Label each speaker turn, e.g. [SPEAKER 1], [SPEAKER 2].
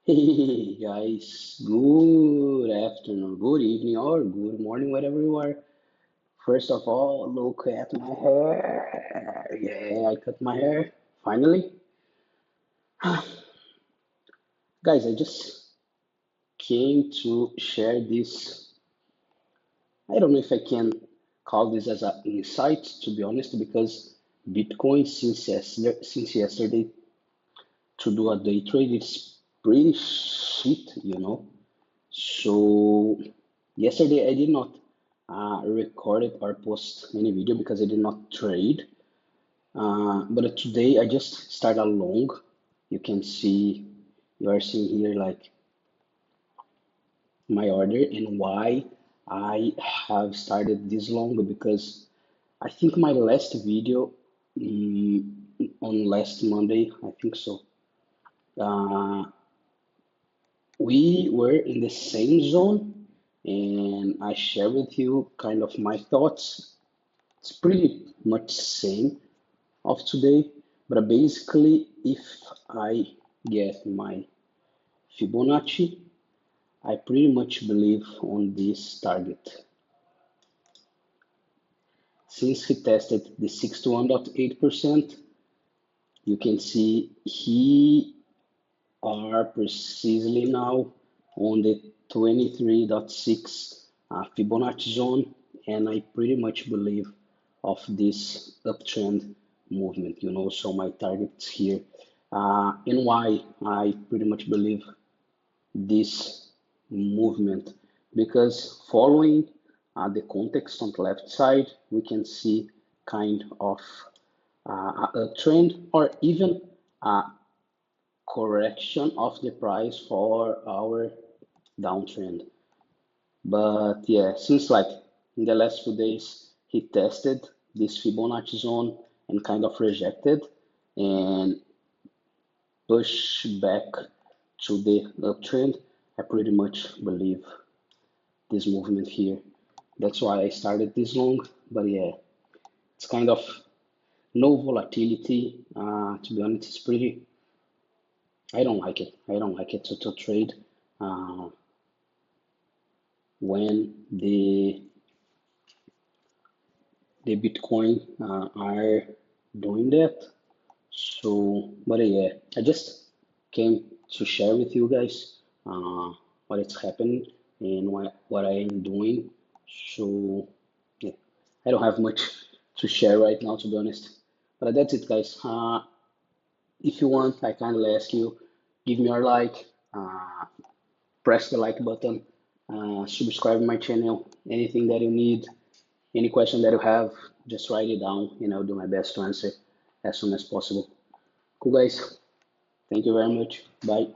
[SPEAKER 1] Hey guys, good afternoon, good evening, or good morning, wherever you are. First of all, look at my hair. Yeah, I cut my hair finally. Guys, I just came to share this. I don't know if I can call this as an insight, to be honest, because Bitcoin since yesterday to do a day trade, it's pretty shit. So yesterday I did not record it or post any video because I did not trade. But today I just started a long. You can see, you are seeing here like my order and why I have started this long because I think my last video mm, on last Monday, I think so. Uh, we were in the same zone and I share with you kind of my thoughts. It's pretty much same of today, but basically if I get my Fibonacci, I pretty much believe on this target. Since he tested the 61.8%, you can see he are precisely now on the 23.6 Fibonacci zone, and I pretty much believe of this uptrend movement. So my targets here, and why I pretty much believe this movement, because following the context on the left side, we can see kind of a trend or even a correction of the price for our downtrend. But yeah, since like in the last few days he tested this Fibonacci zone and kind of rejected and pushed back to the uptrend, I pretty much believe this movement here. That's why I started this long. But yeah, it's kind of no volatility. To be honest, it's pretty. I don't like it. I don't like it to trade uh, when the Bitcoin are doing that. So, but yeah, I just came to share with you guys what it's happening and what I am doing. So, yeah, I don't have much to share right now, to be honest. But that's it, guys. If you want, I kindly ask you, give me a like, press the like button, subscribe my channel. Anything that you need, any question that you have, just write it down and I'll do my best to answer as soon as possible. Cool, guys. Thank you very much. Bye.